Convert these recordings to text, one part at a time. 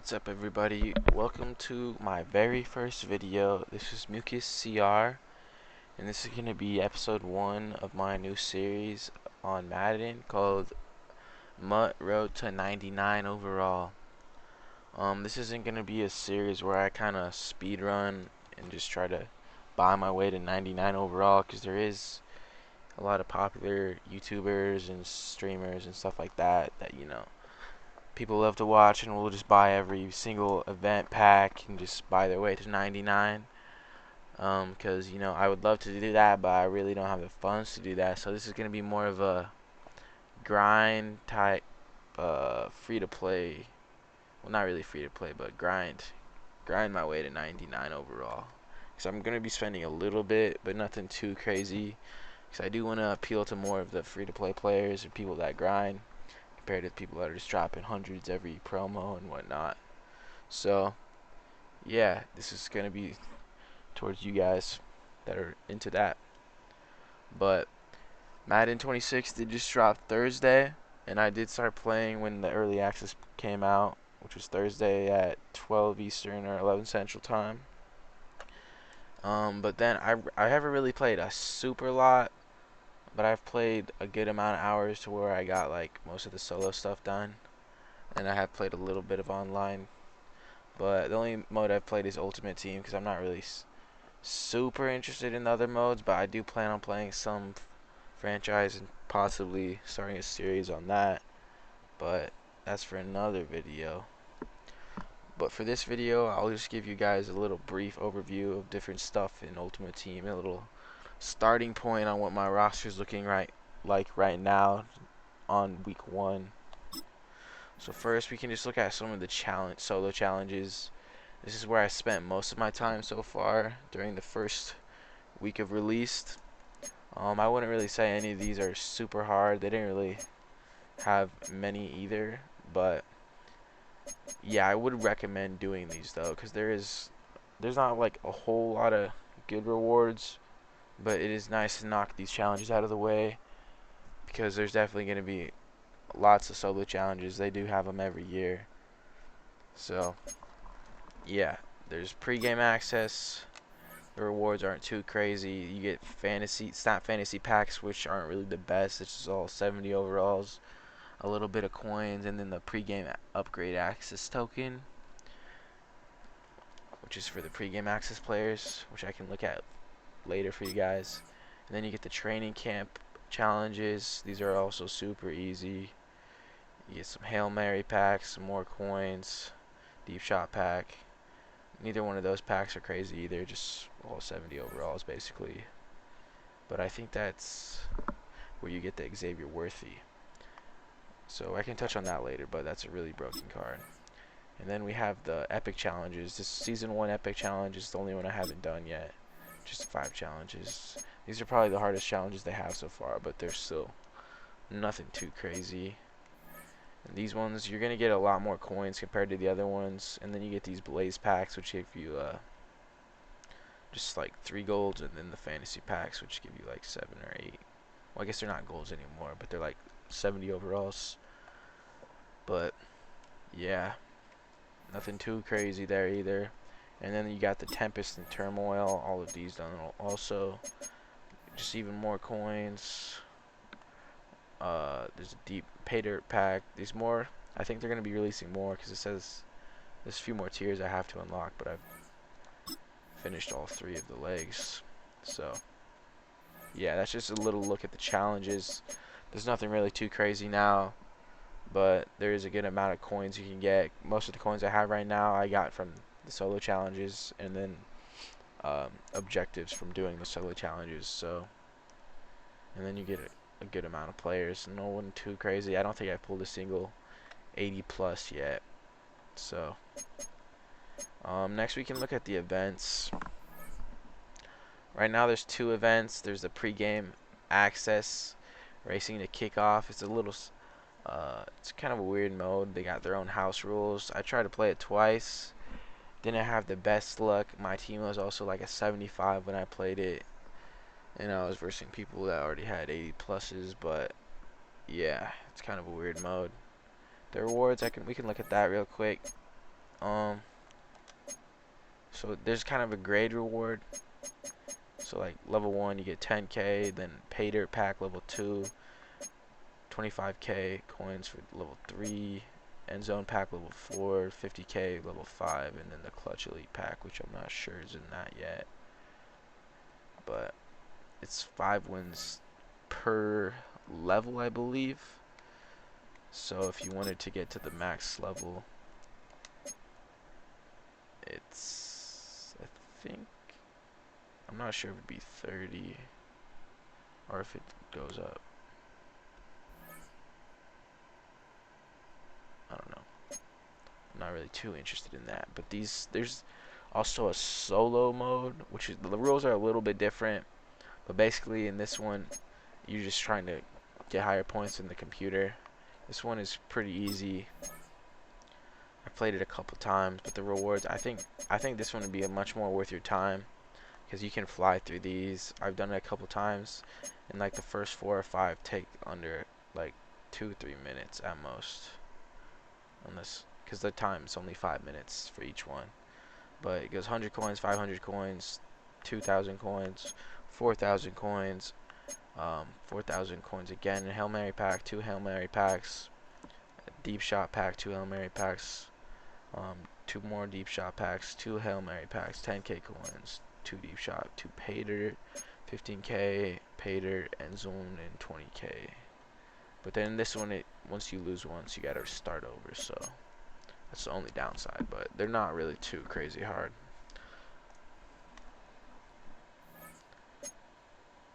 What's up, everybody? Welcome to my very first video. This is Mucus CR, and this is going to be episode 1 of my new series on Madden called Mutt Road to 99 overall. This isn't going to be a series where I kind of speed run and just try to buy my way to 99 overall, because there is a lot of popular YouTubers and streamers and stuff like that people love to watch and will just buy every single event pack and just buy their way to 99. Because I would love to do that, but I really don't have the funds to do that. So this is going to be more of a grind type, free to play. Well, not really free to play, but grind my way to 99 overall. Because I'm going to be spending a little bit, but nothing too crazy. Because I do want to appeal to more of the free to play players or people that grind, compared to people that are just dropping hundreds every promo and whatnot. So yeah, this is gonna be towards you guys that are into that. But Madden 26 did just drop Thursday, and I did start playing when the early access came out, which was Thursday at 12 Eastern or 11 Central Time. But then I haven't really played a super lot, but I've played a good amount of hours to where I got like most of the solo stuff done, and I have played a little bit of online. But the only mode I've played is Ultimate Team, because I'm not really super interested in the other modes, but I do plan on playing some franchise and possibly starting a series on that. But that's for another video. But for this video, I'll just give you guys a little brief overview of different stuff in Ultimate Team, a little starting point on what my roster is looking like right now on week 1. So first, we can just look at some of the solo challenges. This is where I spent most of my time so far during the first week of release. I wouldn't really say any of these are super hard. They didn't really have many either, but yeah, I would recommend doing these though, because there's not like a whole lot of good rewards, but it is nice to knock these challenges out of the way, because there's definitely going to be lots of solo challenges. They do have them every year. So yeah, there's pre-game access. The rewards aren't too crazy. You get snap fantasy packs, which aren't really the best. It's just all 70 overalls, a little bit of coins, and then the pre-game upgrade access token, which is for the pre-game access players, which I can look at later for you guys. And then you get the training camp challenges. These are also super easy. You get some Hail Mary packs, some more coins, deep shot pack. Neither one of those packs are crazy either, just all 70 overalls basically. But I think that's where you get the Xavier Worthy. So I can touch on that later, but that's a really broken card. And then we have the epic challenges. This season 1 epic challenge is the only one I haven't done yet. Just 5 challenges. These are probably the hardest challenges they have so far, but they're still nothing too crazy. And these ones, you're going to get a lot more coins compared to the other ones. And then you get these blaze packs, which give you just like 3 golds, and then the fantasy packs, which give you like 7 or 8. Well, I guess they're not golds anymore, but they're like 70 overalls. But yeah, nothing too crazy there either. And then you got the Tempest and Turmoil. All of these done also. Just even more coins. There's a deep pay dirt pack. There's more. I think they're going to be releasing more, because it says there's a few more tiers I have to unlock, but I've finished all 3 of the legs. So yeah, that's just a little look at the challenges. There's nothing really too crazy now, but there is a good amount of coins you can get. Most of the coins I have right now I got from the solo challenges, and then objectives from doing the solo challenges. So, and then you get a good amount of players. No one too crazy. I don't think I pulled a single 80 plus yet. So next we can look at the events. Right now there's 2 events. There's the pre-game access racing to kickoff. It's a little it's kind of a weird mode. They got their own house rules. I tried to play it twice. Didn't have the best luck. My team was also like a 75 when I played it, and I was versing people that already had 80 pluses. But yeah, it's kind of a weird mode. The rewards, we can look at that real quick. Um, so there's kind of a grade reward. So like level 1 you get 10k, then pay dirt pack level 2, 25k coins for level 3, end zone pack level 4, 50k level 5, and then the clutch elite pack, which I'm not sure is in that yet. But it's 5 wins per level, I believe. So if you wanted to get to the max level, it's, I think, I'm not sure if it'd be 30 or if it goes up. I don't know. I'm not really too interested in that. But there's also a solo mode, which is, the rules are a little bit different. But basically in this one, you're just trying to get higher points in the computer. This one is pretty easy. I played it a couple times, but the rewards, I think this one would be a much more worth your time because you can fly through these. I've done it a couple times, and like the first 4 or 5 take under like 2-3 minutes at most, unless, because the time is only 5 minutes for each one. But it goes 100 coins, 500 coins, 2,000 coins, 4,000 coins, 4,000 coins again. A Hail Mary pack, 2 Hail Mary packs, a deep shot pack, 2 Hail Mary packs, 2 more deep shot packs, 2 Hail Mary packs, 10k coins, 2 deep shot, 2 pay dirt, 15k pay dirt, end zone, and 20k. But then this one, once you lose once, you gotta start over. So that's the only downside. But they're not really too crazy hard.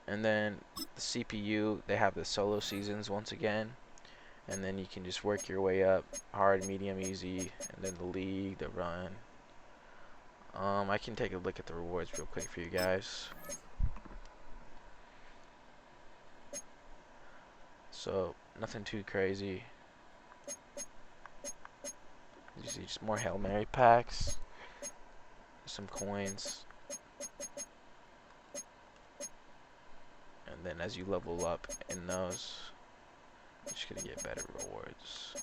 And then the CPU, they have the solo seasons once again. And then you can just work your way up, hard, medium, easy, and then the league, the run. I can take a look at the rewards real quick for you guys. So nothing too crazy. You see just more Hail Mary packs, some coins, and then as you level up in those, you're just gonna get better rewards.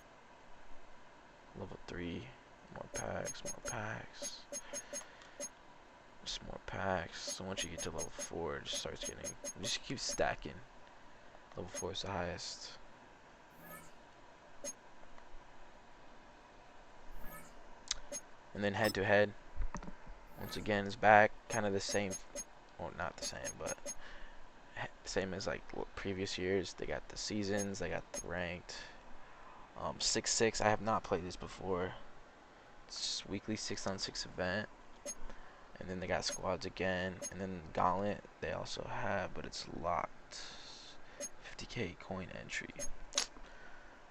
Level 3, more packs, just more packs. So once you get to level 4, it just starts getting, just keep stacking. Level 4 is the highest. And then head to head, once again, is back. Kind of the same, or not the same, but same as like previous years. They got the seasons, they got the ranked. 6-6. I have not played this before. It's weekly 6-on-6 event. And then they got squads again. And then Gauntlet they also have, but it's locked. 50k coin entry.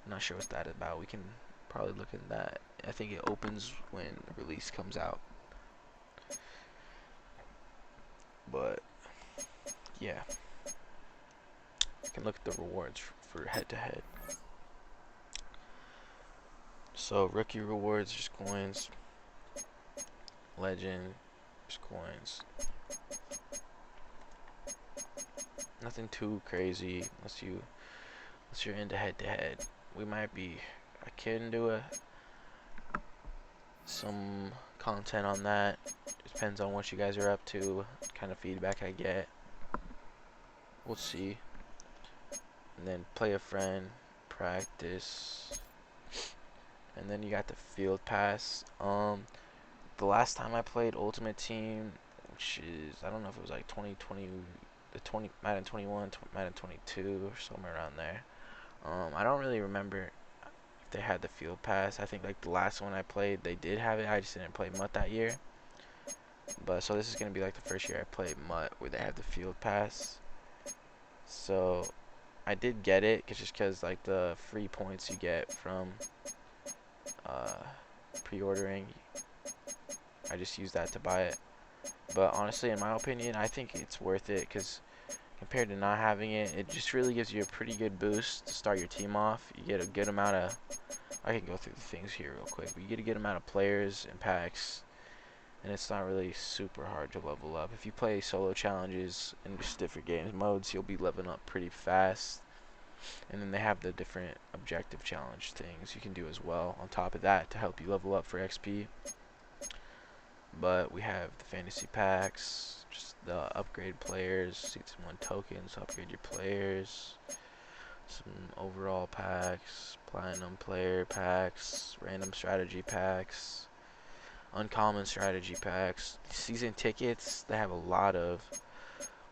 I'm not sure what's that about. We can probably look at that. I think it opens when the release comes out. But yeah, you can look at the rewards for head to head. So rookie rewards, just coins. Legend, just coins. Nothing too crazy unless you're into head to head. We might be. I can do some content on that. Depends on what you guys are up to, kind of feedback I get. We'll see. And then play a friend, practice, and then you got the field pass. The last time I played Ultimate Team, which is, I don't know if it was like 2020, Madden 21, Madden 22, or somewhere around there. I don't really remember if they had the field pass. I think like the last one I played, they did have it. I just didn't play MUT that year. But so this is gonna be like the first year I played MUT where they have the field pass. So I did get it, just because like the free points you get from pre-ordering, I just used that to buy it. But honestly, in my opinion, I think it's worth it because compared to not having it, it just really gives you a pretty good boost to start your team off. You get a good amount of, I can go through the things here real quick, but you get a good amount of players and packs, and it's not really super hard to level up. If you play solo challenges and just different games modes, you'll be leveling up pretty fast. And then they have the different objective challenge things you can do as well on top of that to help you level up for XP. But we have the fantasy packs, just the upgrade players, season 1 tokens, upgrade your players, some overall packs, platinum player packs, random strategy packs, uncommon strategy packs, season tickets. They have a lot of.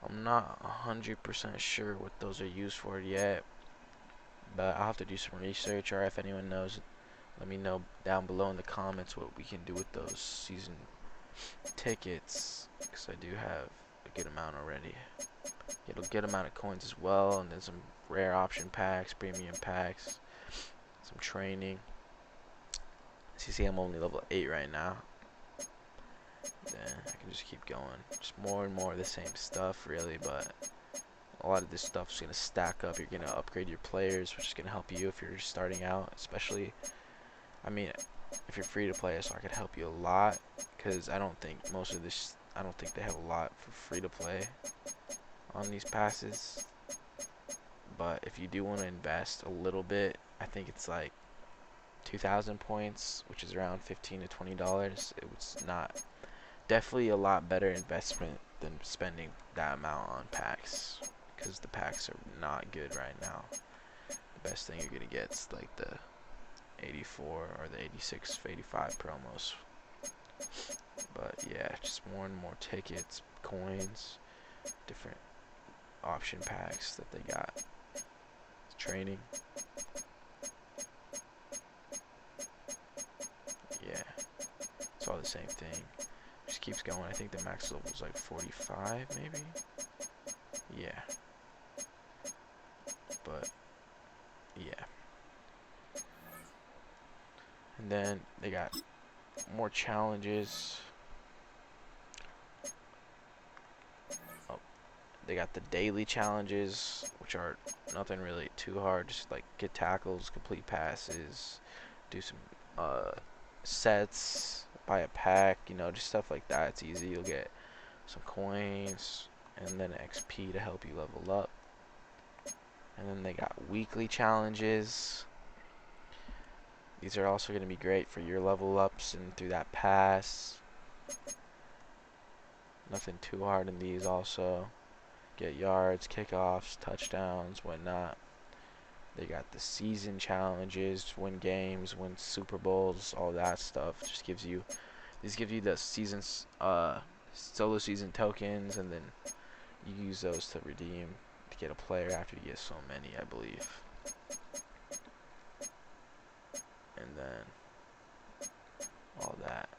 I'm not 100% sure what those are used for yet, but I'll have to do some research, or if anyone knows, let me know down below in the comments what we can do with those season tickets, because I do have a good amount already. Get a good amount of coins as well, and then some rare option packs, premium packs, some training. As you see, I'm only level 8 right now. Then I can just keep going. Just more and more of the same stuff, really, but a lot of this stuff's going to stack up. You're going to upgrade your players, which is going to help you if you're starting out, especially, I mean, if you're free to play, so I could help you a lot, because I don't think they have a lot for free to play on these passes. But if you do want to invest a little bit, I think it's like 2,000 points, which is around $15 to $20. It was not definitely a lot better investment than spending that amount on packs, because the packs are not good right now. The best thing you're gonna get is like the 84 or the 86, 85 promos. But yeah, just more and more tickets, coins, different option packs that they got. Training. Yeah, it's all the same thing. Just keeps going. I think the max level is like 45, maybe. Yeah. But yeah. And then they got more challenges. Oh, they got the daily challenges, which are nothing really too hard. Just like get tackles, complete passes, do some sets, buy a pack, you know, just stuff like that. It's easy. You'll get some coins and then XP to help you level up. And then they got weekly challenges. These are also going to be great for your level ups and through that pass. Nothing too hard in these also. Get yards, kickoffs, touchdowns, whatnot. They got the season challenges, win games, win Super Bowls, all that stuff. Just gives you, these give you the seasons, solo season tokens, and then you use those to redeem to get a player after you get so many, I believe. And then all that.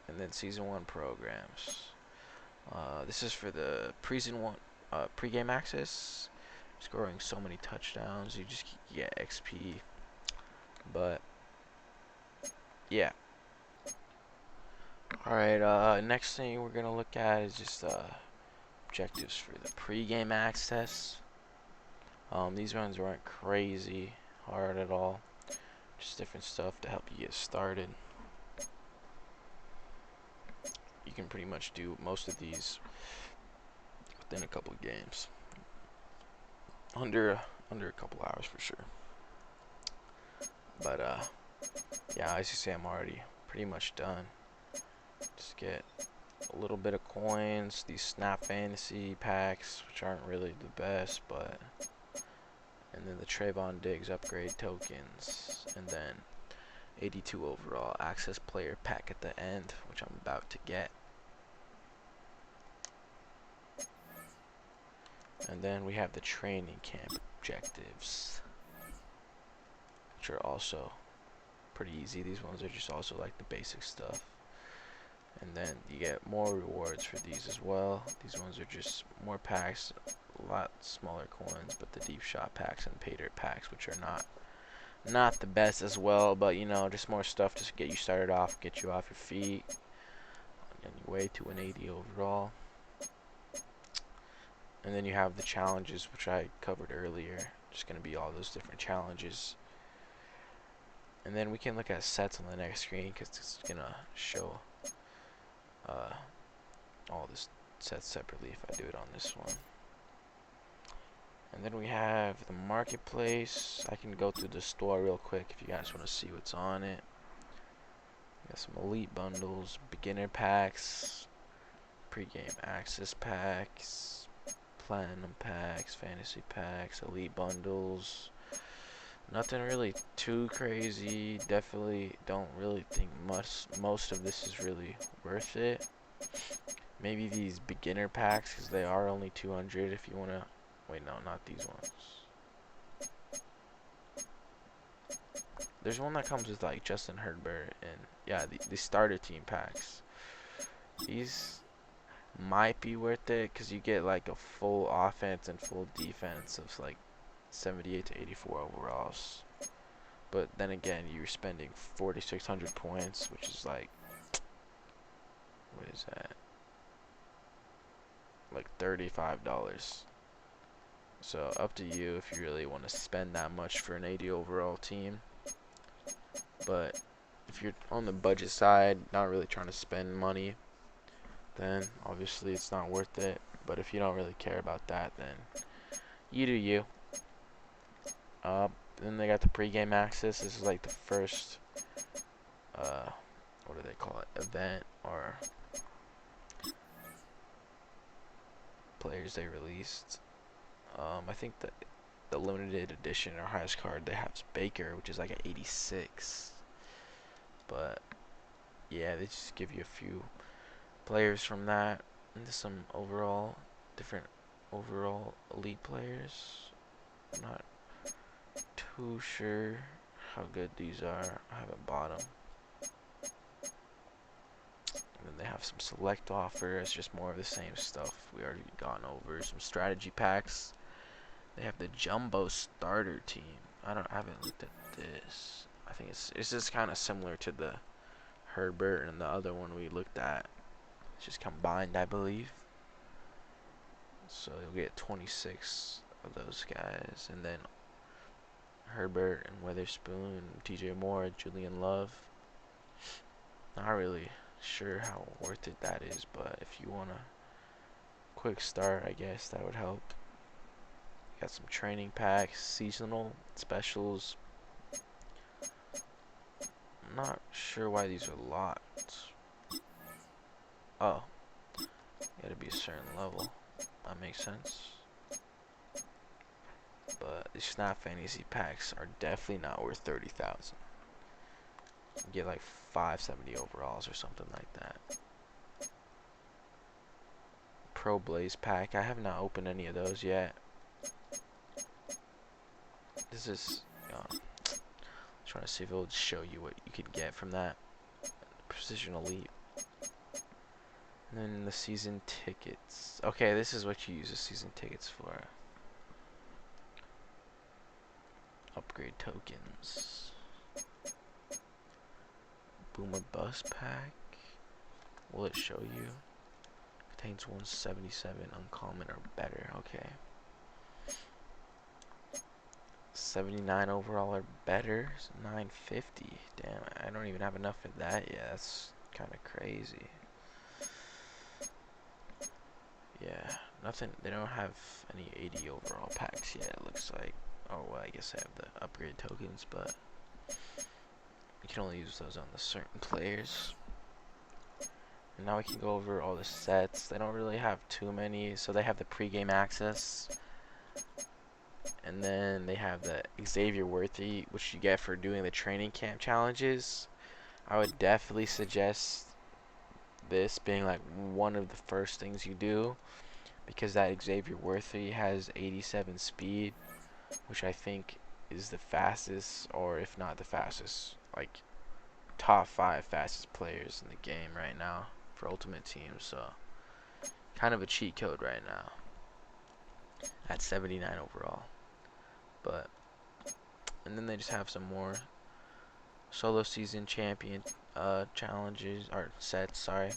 And then season 1 programs. This is for the pre-game access. Scoring so many touchdowns, you just get XP. But yeah. Alright, next thing we're gonna look at is just objectives for the pre-game access. These ones weren't crazy hard at all. Just different stuff to help you get started. You can pretty much do most of these within a couple of games. Under a couple hours for sure. But yeah, as you see, I'm already pretty much done. Just get a little bit of coins, these snap fantasy packs, which aren't really the best, but, and then the Trayvon Diggs upgrade tokens, and then 82 overall access player pack at the end, which I'm about to get. And then we have the training camp objectives, which are also pretty easy. These ones are just also like the basic stuff. And then you get more rewards for these as well. These ones are just more packs, a lot smaller coins, but the deep shot packs and pay dirt packs, which are not the best as well, but you know, just more stuff to get you started off, get you off your feet on your way to an 80 overall. And then you have the challenges, which I covered earlier. Just going to be all those different challenges. And then we can look at sets on the next screen, because it's going to show all this sets separately if I do it on this one. And then we have the marketplace. I can go through the store real quick if you guys want to see what's on it. Got some elite bundles, beginner packs, pre-game access packs, platinum packs, fantasy packs, elite bundles. Nothing really too crazy. Definitely don't really think most of this is really worth it. Maybe these beginner packs, because they are only 200 if you want to. Wait, no, not these ones. There's one that comes with like Justin Herbert and yeah, the starter team packs. These might be worth it because you get like a full offense and full defense of like 78 to 84 overalls. But then again, you're spending 4,600 points, which is like, what is that? Like $35. So up to you if you really want to spend that much for an 80 overall team. But if you're on the budget side, not really trying to spend money, then obviously it's not worth it. But if you don't really care about that, then you do you. Then they got the pregame access. This is like the first, what do they call it? Event or players they released. I think that the limited edition or highest card they have is Baker, which is like an 86. But yeah, they just give you a few players from that and some overall different overall elite players. I'm not too sure how good these are. I haven't bought them. And then they have some select offers, just more of the same stuff we already gone over. Some strategy packs. They have the jumbo starter team. I haven't looked at this. I think it's just kind of similar to the Herbert and the other one we looked at. It's just combined, I believe. So you'll get 26 of those guys, and then Herbert and Witherspoon, TJ Moore, Julian Love. Not really sure how worth it that is, but if you want a quick start, I guess that would help. Got some training packs, seasonal specials. I'm not sure why these are locked. Oh, gotta be a certain level. That makes sense. But the Snap Fantasy packs are definitely not worth 30,000. You get like 570 overalls or something like that. Pro Blaze pack. I have not opened any of those yet. This is trying to see if it will show you what you could get from that. Precision Elite. And then the season tickets. Okay, this is what you use the season tickets for. Upgrade tokens. Boomer Bust pack. Will it show you? Contains 177 uncommon or better. Okay. 79 overall or better. 950. Damn, I don't even have enough of that yet. That's kind of crazy. Yeah, nothing. They don't have any 80 overall packs yet. It looks like. Oh well, I guess I have the upgrade tokens, but you can only use those on the certain players. And now we can go over all the sets. They don't really have too many, so they have the pregame access, and then they have the Xavier Worthy, which you get for doing the training camp challenges. I would definitely suggest this being like one of the first things you do, because that Xavier Worthy has 87 speed, which I think is the fastest, or if not the fastest, like top 5 fastest players in the game right now for Ultimate Team. So kind of a cheat code right now at 79 overall. But and then they just have some more solo season champion challenges or sets. Sorry,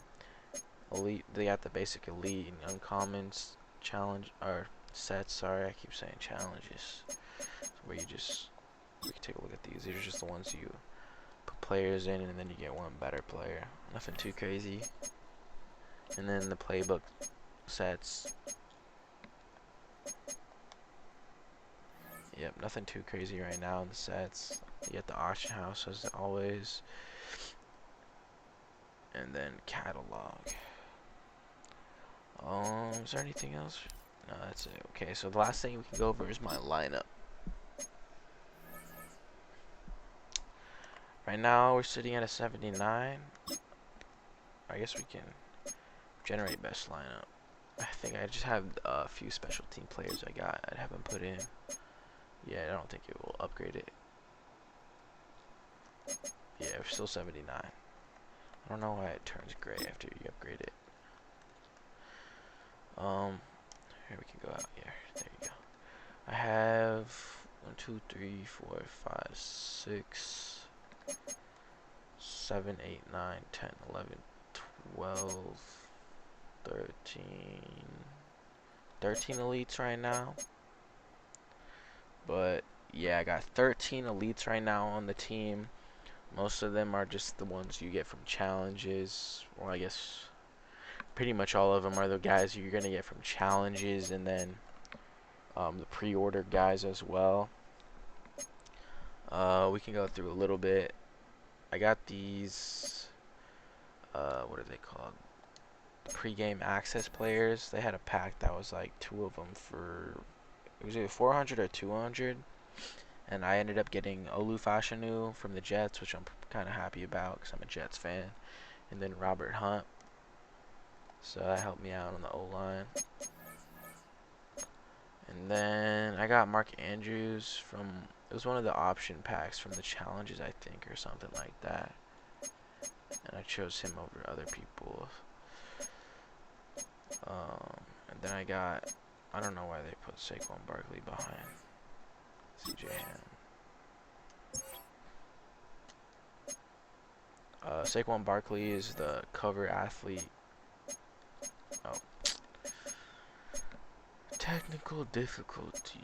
elite. They got the basic elite and uncommons challenge or sets. Sorry, I keep saying challenges. Where you just we can take a look at these. These are just the ones you put players in, and then you get one better player. Nothing too crazy. And then the playbook sets. Yep, nothing too crazy right now in the sets. You get the auction house as always, and then catalog. Is there anything else? No, that's it. Okay, so the last thing we can go over is my lineup. Right now we're sitting at a 79. I guess we can generate best lineup. I think I just have a few special team players I haven't put in. Yeah, I don't think it will upgrade it. Yeah, we're still 79. I don't know why it turns gray after you upgrade it. Here we can go out here. There you go. I have 1, 2, 3, 4, 5, 6, 7, 8, 9, 10, 11, 12, 13 elites right now. But yeah, I got 13 elites right now on the team. Most of them are just the ones you get from challenges. Well, I guess pretty much all of them are the guys you're gonna get from challenges, and then the pre-order guys as well. We can go through a little bit. I got these what are they called? Pre-game access players. They had a pack that was like 2 of them for, it was either 400 or 200, and I ended up getting Olu Fashanu from the Jets, which I'm kind of happy about because I'm a Jets fan, and then Robert Hunt, so that helped me out on the O-line. And then I got Mark Andrews from, it was one of the option packs from the challenges, I think, or something like that, and I chose him over other people. And then I got, I don't know why they put Saquon Barkley behind CJ Ham. Saquon Barkley is the cover athlete. Oh. Technical difficulties.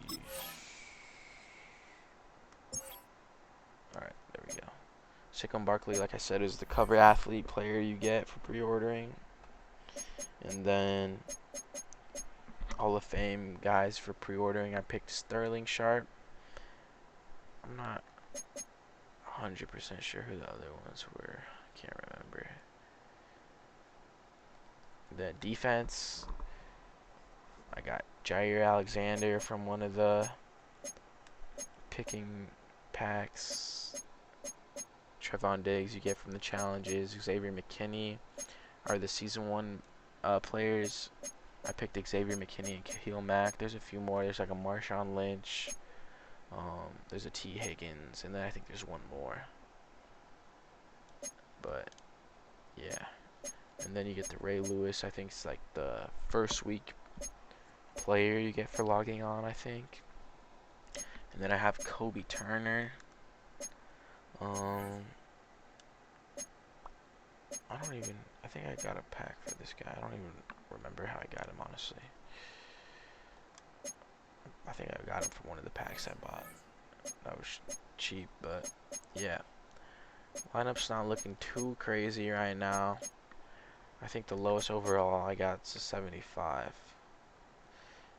Alright, there we go. Saquon Barkley, like I said, is the cover athlete player you get for pre-ordering. And then Hall of Fame guys for pre-ordering, I picked Sterling Sharp. I'm not 100% sure who the other ones were. I can't remember. The defense, I got Jair Alexander from one of the picking packs. Trevon Diggs you get from the challenges. Xavier McKinney are the season 1 players. I picked Xavier McKinney and Khalil Mack. There's a few more. There's like a Marshawn Lynch. There's a T. Higgins, and then I think there's one more. But yeah, and then you get the Ray Lewis. I think it's like the first week player you get for logging on, I think. And then I have Kobe Turner. I think I got a pack for this guy. I don't even remember how I got him, honestly. I think I got him from one of the packs I bought. That was cheap, but yeah. Lineup's not looking too crazy right now. I think the lowest overall I got is a 75.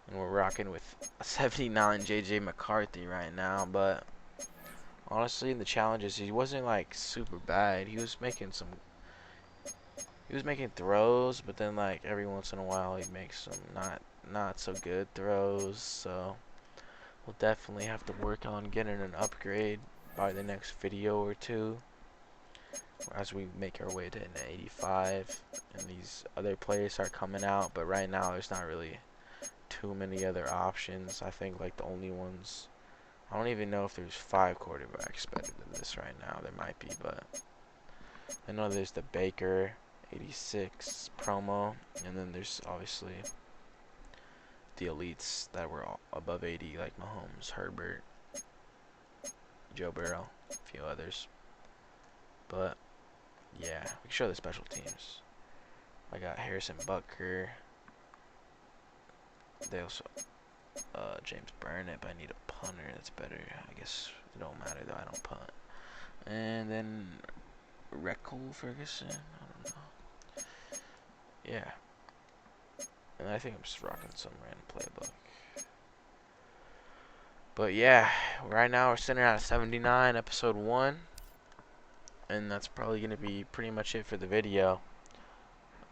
And we're rocking with a 79 JJ McCarthy right now, but honestly in the challenges he wasn't like super bad. He was making throws, but then like every once in a while he makes some not so good throws, so we'll definitely have to work on getting an upgrade by the next video or two as we make our way to an 85 and these other players start coming out. But right now there's not really too many other options. I think like the only ones, I don't even know if there's 5 quarterbacks better than this right now. There might be, but I know there's the Baker 86 promo, and then there's obviously the elites that were all above 80, like Mahomes, Herbert, Joe Burrow, a few others. But yeah, we can show the special teams. I got Harrison Butker. They also James Burnett, but I need a punter. That's better. I guess it don't matter though. I don't punt. And then Recole Ferguson. I don't know. Yeah. And I think I'm just rocking some random playbook. But yeah, right now we're sitting at 79, episode 1. And that's probably going to be pretty much it for the video.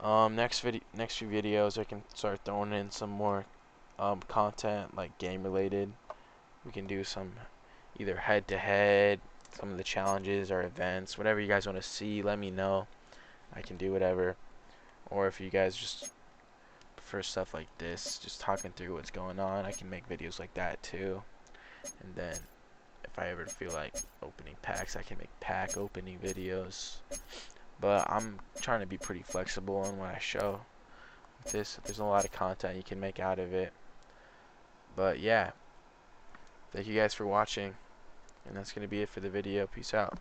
Next few videos, I can start throwing in some more content, like game related. We can do some either head to head, some of the challenges or events, whatever you guys want to see. Let me know. I can do whatever. Or if you guys just prefer stuff like this, just talking through what's going on, I can make videos like that too. And then if I ever feel like opening packs, I can make pack opening videos. But I'm trying to be pretty flexible on what I show. With this, there's a lot of content you can make out of it. But yeah, thank you guys for watching, and that's going to be it for the video. Peace out.